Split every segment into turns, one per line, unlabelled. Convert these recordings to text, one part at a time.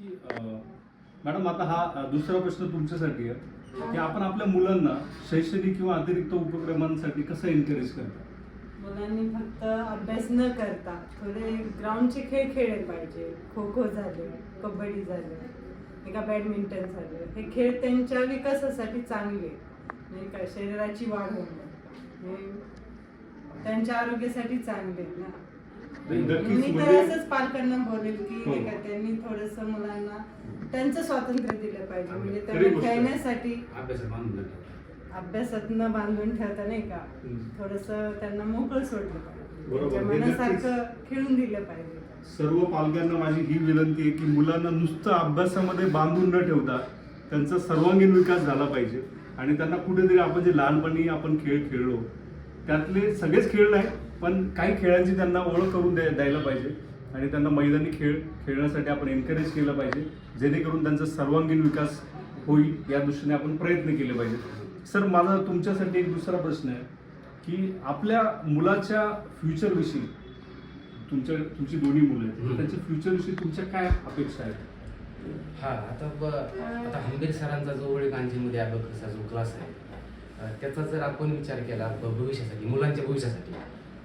की मॅडम आता हा दुसरा प्रश्न तुमच्यासाठी आहे की आपण आपल्या मुलांना शैक्षणिक किंवा अतिरिक्त उपक्रमांसाठी कसं एनकरेज करतो?
मुलांनी फक्त अभ्यास न करता थोडे ग्राउंडचे खेळ खेळले पाहिजे. खो खो झाले, कबड्डी झालं, एका बॅडमिंटन झालं. हे खेळ त्यांच्या विकासासाठी चांगले, नाही का, शरीराची वाढ होणं, हे त्यांच्या आरोग्यासाठी चांगले ना. मी तर असंच पालकांना बोलेल की नाही का, त्यांनी थोडस मुलांना त्यांचं स्वातंत्र्य दिलं पाहिजे. म्हणजे त्यांना खेळण्यासाठी अभ्यासात न बांधून ठेवता, नाही का, थोडस त्यांना मोकळं सोडलं पाहिजे, त्यांच्या मनासारखं खेळून दिलं पाहिजे.
सर्व पालकांना माझी ही विनंती आहे की मुलांना नुसतं अभ्यासामध्ये बांधून न ठेवता त्यांचा सर्वांगीण विकास झाला पाहिजे. आणि त्यांना कुठेतरी आपण जे लहानपणी आपण खेळ खेळलो त्यातले सगळेच खेळ नाही, पण काही खेळांची त्यांना ओळख करून द्यायला पाहिजे आणि त्यांना मैदानी खेळ खेळण्यासाठी आपण एनकरेज केलं पाहिजे, जेणेकरून त्यांचा सर्वांगीण विकास होईल या दृष्टीने आपण प्रयत्न केले पाहिजे. सर, माझा तुमच्यासाठी एक दुसरा प्रश्न आहे की आपल्या मुलाच्या फ्युचरविषयी, तुमची दोन्ही मुलं आहेत, त्यांच्या फ्युचरविषयी तुमच्या काय अपेक्षा आहेत?
आता हंबीर सरांचा जो वडीलकांजीमध्ये अभ्यासाचा जो क्लास आहे त्याचा जर आपण विचार केला भविष्यासाठी, मुलांच्या भविष्यासाठी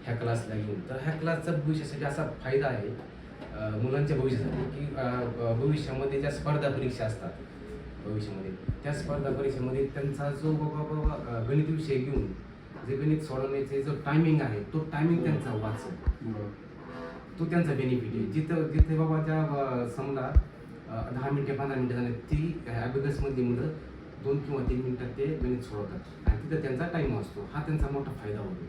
ह्या क्लासला घेऊन, तर ह्या क्लासचा भविष्यासाठी असा फायदा आहे मुलांच्या भविष्यासाठी की भविष्यामध्ये ज्या स्पर्धा परीक्षा असतात भविष्यामध्ये, त्या स्पर्धा परीक्षेमध्ये त्यांचा जो बाबा गणित विषय घेऊन जे गणित सोडवण्याचे जो टायमिंग आहे तो टायमिंग त्यांचा वाचेल, तो त्यांचा बेनिफिट आहे. जिथे बाबा त्या समजा 10 मिनिटे 15 मिनिटं झाले, ती ॲबॅकसमध्ये मुलं 2 किंवा 3 मिनिटात ते गणित सोडवतात आणि तिथं त्यांचा टाईम वाचतो. हा त्यांचा मोठा फायदा होतो.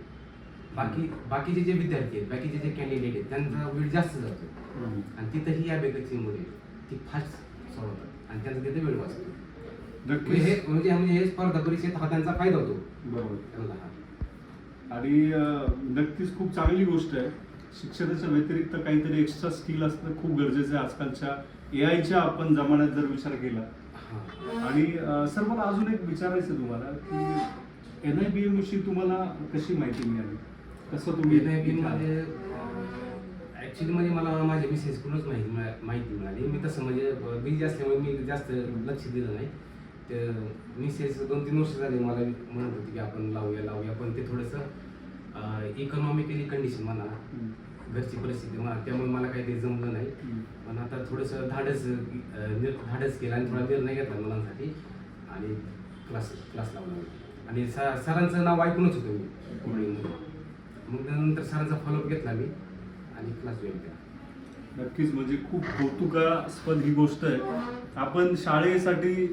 बाकीचे जे विद्यार्थी आहेत, बाकीचे जे कॅन्डिडेट आहेत, त्यांचा वेळ जास्त जातो आणि तिथं ही ॲबॅकसची मुले ती फास्ट सोडवतात आणि त्यांचा तिथे वेळ वाचतो. म्हणजे हे स्पर्धा परीक्षेत हा त्यांचा फायदा होतो.
बरोबर. आणि नक्कीच खूप चांगली गोष्ट आहे. शिक्षणाच्या व्यतिरिक्त काहीतरी एक्स्ट्रा स्किल असणं खूप गरजेचं आहे आजकालच्या एआयच्या आपण जमान्यात जर विचार केला. आणि सर, मला अजून एक विचारायचं तुम्हाला की NIBM विषयी तुम्हाला कशी माहिती मिळाली? कसं तुम्ही
NIBM मध्ये ॲक्च्युली म्हणजे मला माझ्या मिसेसकडूनच माहिती मिळाली. मी तसं म्हणजे बिझी असल्यामुळे मी जास्त लक्ष दिलं नाही. ते मिसेस 2-3 वर्ष झाले मला म्हणत होती की आपण लावूया, पण ते थोडंसं इकॉनॉमिकली कंडिशन म्हणा, घरची परिस्थिती म्हणा, त्यामुळे मला काही ते जमलं नाही. पण आता थोडंसं धाडस केलं आणि थोडा निर्णय घेतला मुलांसाठी आणि क्लास लावला. आणि सरांचं नाव ऐकूनच होतं मी, मग नंतर सरांचा फॉलोअप घेतला मी आणि क्लास जॉईन केला.
नक्कीच, म्हणजे खूप कौतुकास्पद ही गोष्ट आहे. आपण शाळेसाठी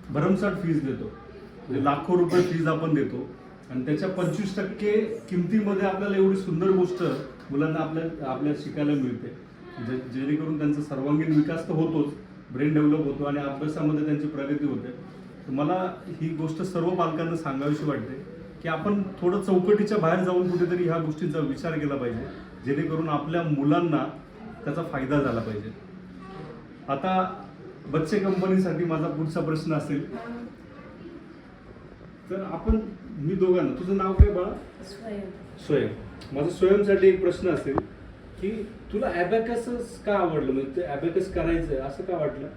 भरमसाठ फीज देतो, म्हणजे लाखो रुपये फीज आपण देतो आणि त्याच्या 25% किमतीमध्ये आपल्याला एवढी सुंदर गोष्ट मुलांना आपल्या शिकायला मिळते, जेणेकरून त्यांचा सर्वांगीण विकास तर होतोच, ब्रेन डेव्हलप होतो आणि अभ्यासामध्ये त्यांची प्रगती होते. तर मला ही गोष्ट सर्व पालकांना सांगावीशी वाटते की आपण थोडं चौकटीच्या बाहेर जाऊन कुठेतरी ह्या गोष्टींचा विचार केला पाहिजे, जेणेकरून आपल्या मुलांना त्याचा फायदा झाला पाहिजे. आता बच्चे कंपनीसाठी माझा पुढचा प्रश्न असेल, तर मी दोघांना, तुझं नाव काय बाळा? स्वयं. माझा स्वयंसाठी एक प्रश्न असेल की तुला ॲबॅकस का आवडलं, म्हणजे ते ॲबॅकस करायचं असं का वाटलं?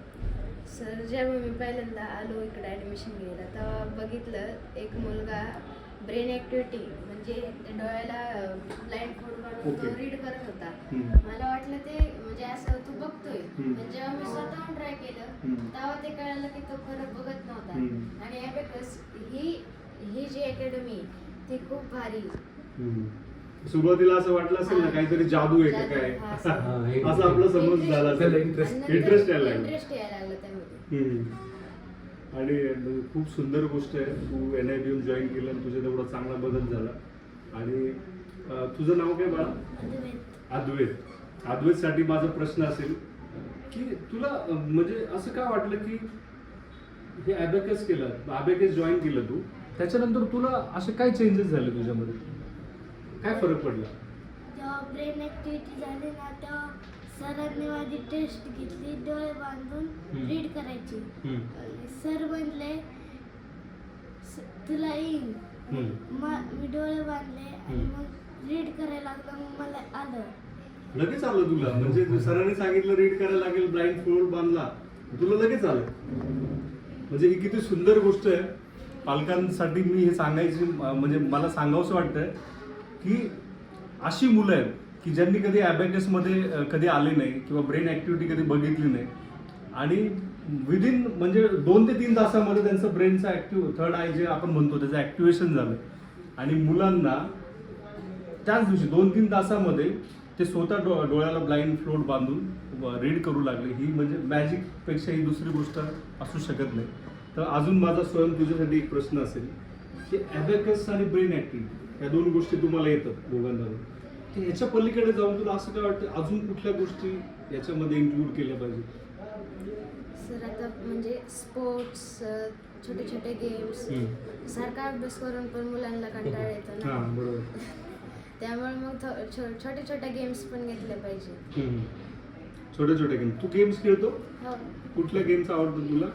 सर, जेव्हा मी पहिल्यांदा आलो इकडे ॲडमिशन घ्यायला, तेव्हा बघितलं एक मुलगा ब्रेन ॲक्टिव्हिटी म्हणजे डोळ्याला ब्लाइंड फोड काढून तो रीड करत होता. मला वाटलं ते म्हणजे असं तू बघतोय, पण जेव्हा मी स्वतःहून ट्राय केलं तेव्हा ते कळालं की तो खरं बघत नव्हता. आणि ॲबॅकस ही जी अकॅडमी ती खूप भारी.
सुरुवातीला असं वाटलं असेल ना काहीतरी जादू आहे का काय, असं आपला समज झाला असेल, इंटरेस्ट यायला लागला
त्यामध्ये.
आणि खूप सुंदर गोष्ट आहे, तू NIBM जॉईन केलं आणि तुझ्या तेवढा चांगला बदल झाला. आणि तुझं नाव काय बाळा? अद्वैत. अद्वैतसाठी माझा प्रश्न असेल की तुला म्हणजे असं का वाटलं की हे ॲबॅकस केलं, ॲबॅकस जॉईन केलं तू, त्याच्यानंतर तुला असे काय चेंजेस झाले तुझ्यामध्ये, काय फरक पडला?
जेव्हा ब्रेन ॲक्टिव्हिटी झाली ना, तेव्हा सरांनी माझी टेस्ट घेतली, डोळे बांधून रीड करायची. सर म्हणले तुला येईल. मी डोळे बांधले आणि मग रीड करायला लागलं, मग मला आलं.
लगेच आलं तुला? म्हणजे सरांनी सांगितलं रीड करायला लागेल, ब्लाइंड फोल्ड बांधला तुला लगेच आलं. म्हणजे ही किती सुंदर गोष्ट आहे. पालकांसाठी मी हे सांगायची म्हणजे मला सांगावंसं वाटतंय की अशी मुलं आहेत की ज्यांनी कधी ॲबॅकसमध्ये कधी आले नाही किंवा ब्रेन ॲक्टिव्हिटी कधी बघितली नाही आणि विदिन म्हणजे 2 ते 3 तासामध्ये त्यांचं ब्रेनचं ॲक्टिव्ह थर्ड आय जे आपण म्हणतो त्याचं ॲक्टिव्हेशन झालं आणि मुलांना त्याच दिवशी 2-3 तासामध्ये ते स्वतः डोळ्याला ब्लाइंड फ्लोट बांधून रीड करू लागले. ही म्हणजे मॅजिकपेक्षा ही दुसरी गोष्ट असू शकत नाही. तर अजून माझा स्वयं तुझ्यासाठी एक प्रश्न असेल की ॲबॅकस आणि ब्रेन ॲक्टिव्हिटी या 2 गोष्टी तुम्हाला येतात दोघांना, तर ह्याच्या पलीकडे जाऊन तुला असं काय वाटतं अजून कुठल्या गोष्टी याच्यामध्ये इन्क्लूड केल्या पाहिजे?
सर आता म्हणजे स्पोर्ट्स, छोटे छोटे गेम्स, सारखा अभ्यास करून पण मुलांना कंटाळा येतो ना.
हां बरोबर.
त्यामुळे मग छोटे छोटे गेम्स पण घेतले पाहिजे.
छोटे छोटे गेम. तू गेम्स खेळतो?
हो.
कुठल्या गेम्स आवडतो तुला?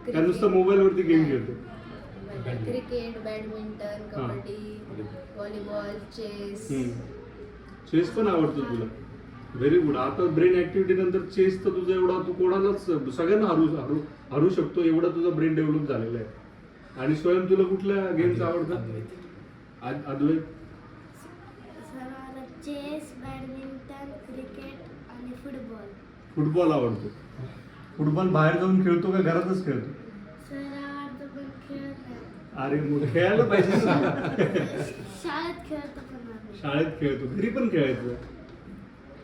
त्या नुसतं मोबाईलवरती गेम खेळतो?
Cricket, badminton, kabaddi, volleyball, chess.
Chess पण आवडतो तुला? Very good. आता ब्रेन ऍक्टिव्हिटी नंतर चेस तर तुझा एवढा तू कोणालाच सगळ्यांना हरू शकतो एवढा तुझा ब्रेन डेव्हलप झालेला आहे. आणि स्वयं तुला कुठल्या गेम्स आवडतात? अद्वैत?
सर मला चेस, बॅडमिंटन, क्रिकेट आणि फुटबॉल.
फुटबॉल आवडतो. फुटबॉल बाहेर जाऊन खेळतो का घरातच खेळतो?
सर आवडतं पण खेळत नाही.
अरे मग खेळायला पाहिजे ना.
शाळेत खेळतो पण आम्ही.
शाळेत खेळतो, घरी पण खेळायचं.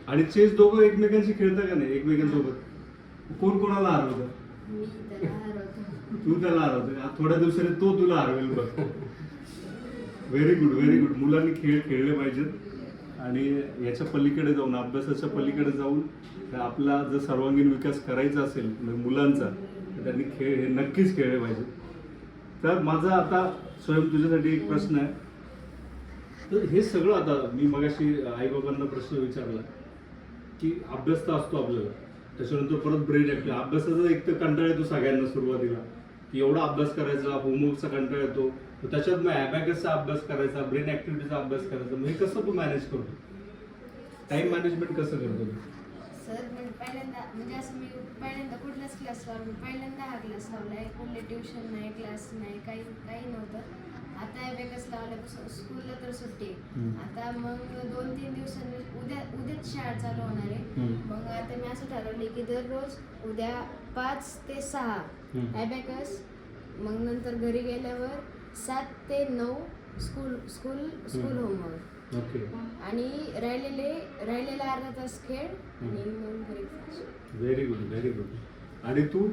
आणि चेस दोघं एकमेकांशी खेळता का नाही एकमेकांसोबत? कोण कोणाला हरवतं?
मी त्याला हरवतो.
तू त्याला हरवतो. थोड्या दिवसाने तो तुला हरवेल बघ. Very good very good. मुलांनी खेळ खेळले पाहिजेत आणि याच्या पलीकडे जाऊन अभ्यासाच्या पलीकडे जाऊन आपला जर सर्वांगीण विकास करायचा असेल मुलांचा तर त्यांनी खेळ हे नक्कीच खेळले पाहिजे. तर माझा आता स्वयं तुझ्यासाठी एक प्रश्न आहे. तर हे सगळं आता मी मगाशी आईबाबांना प्रश्न विचारला की अभ्यास तर असतो आपल्याला, त्याच्यानंतर परत ब्रेन ॲक्टिव्हिटी. अभ्यासाचा एक तर कंटाळा येतो सगळ्यांना सुरुवातीला की एवढा अभ्यास करायचा, होमवर्कचा कंटाळा येतो, त्याच्यात मग ॲबॅकसचा अभ्यास करायचा, ब्रेन ॲक्टिव्हिटीचा अभ्यास करायचा. मग हे कसं तू मॅनेज करतो? टाइम मॅनेजमेंट कसं करतो तू?
सर म्हणजे पहिल्यांदा म्हणजे असं मी पहिल्यांदा कुठलाच क्लास लावला, पहिल्यांदा हा क्लास लावलाय. कुठले ट्युशन नाही, क्लास नाही, काही नव्हतं. आता ॲबॅकस लावल्यापासून स्कूलला तर सुट्टी. आता मग 2-3 दिवसांनी उद्याच शाळा चालू होणार आहे. मग आता मी असं ठरवले की दररोज उद्या 5 ते 6 ॲबॅकस, मग नंतर घरी गेल्यावर 7 ते 9 स्कूल होमवर्क
ओके.
आणि राहिलेला अर्धा तास खेळ आणि मग breakfast.
Very good very good. आणि तू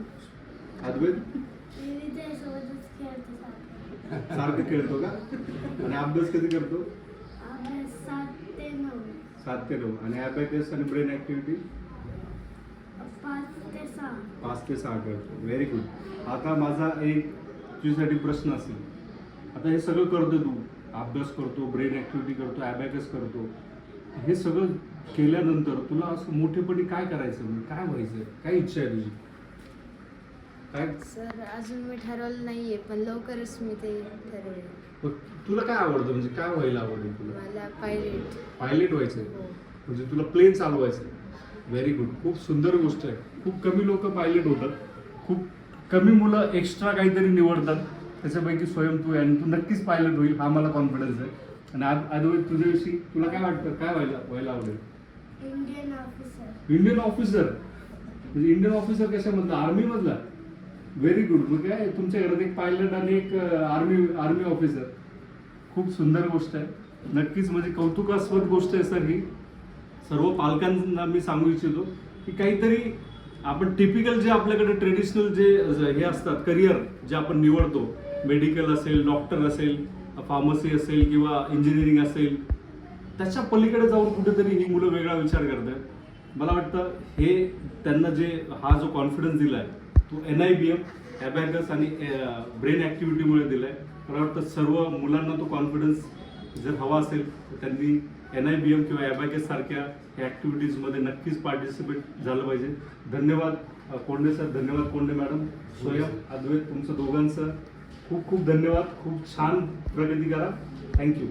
अद्वैत?
मी त्याच्यासोबतच खेळतो सारखं.
सारखं खेळतो का? आणि अभ्यास कधी करतो?
अभ्यास 7 ते 9.
7 ते 9. आणि ॲबॅकस आणि ब्रेन ॲक्टिव्हिटी
5 ते 6.
5 ते 6 करतो. Very good. आता माझा एक तुझ्यासाठी प्रश्न असेल. आता हे सगळं करतो तू, अभ्यास करतो, ब्रेन ॲक्टिव्हिटी करतो, ॲबॅकस करतो, हे सगळं केल्यानंतर तुला असं मोठेपणी काय करायचं, म्हणजे काय व्हायचं, काय इच्छा आहे तुझी? काय?
सर अजून मी ठरवलं नाहीये पण लवकरच मी ते ठरवेल.
मग तुला काय आवडतं, म्हणजे काय व्हायला आवडेल तुला?
मला पायलट.
पायलट व्हायचं आहे?
हो.
म्हणजे तुला प्लेन चालवायचं आहे. Very good. खूप सुंदर गोष्ट आहे. खूप कमी लोक पायलट होतात, खूप कमी मुलं एक्स्ट्रा काहीतरी निवडतात. त्याच्यापैकी स्वयं तू आहे आणि तू नक्कीच पायलट होईल हा मला कॉन्फिडन्स आहे. आणि अद्वैत तुझ्याविषयी तुला काय वाटतं, काय व्हायला आवडेल?
Indian officer.
Indian officer? म्हणजे इंडियन ऑफिसर कशामधला? आर्मीमधला? Very good. मग काय तुमच्या घरात एक पायलट आणि एक आर्मी ऑफिसर. खूप सुंदर गोष्ट आहे. नक्कीच म्हणजे कौतुकास्पद गोष्ट आहे सर ही. सर्व पालकांना मी सांगू इच्छितो की काहीतरी आपण टिपिकल जे आपल्याकडे ट्रेडिशनल जे हे असतात करिअर जे आपण निवडतो, मेडिकल असेल, डॉक्टर असेल, फार्मसी असेल किंवा इंजिनिअरिंग असेल, त्याच्या पलीकडे जाऊन कुठेतरी ही मुलं वेगळा विचार करतात. मला वाटतं हे त्यांना जे हा जो कॉन्फिडन्स दिला आहे तो NIBM, ॲबॅकस आणि ब्रेन ॲक्टिव्हिटीमुळे दिला आहे. मला वाटतं सर्व मुलांना तो कॉन्फिडन्स जर हवा असेल तर त्यांनी NIBM किंवा ॲबॅकस सारख्या ॲक्टिव्हिटीजमध्ये नक्कीच पार्टिसिपेट झालं पाहिजे. धन्यवाद कोंडे सर, धन्यवाद कोंडे मॅडम, स्वयं, अद्वैत, तुमचं दोघांचं खूप खूप धन्यवाद. खूप छान प्रगती करा. थँक्यू.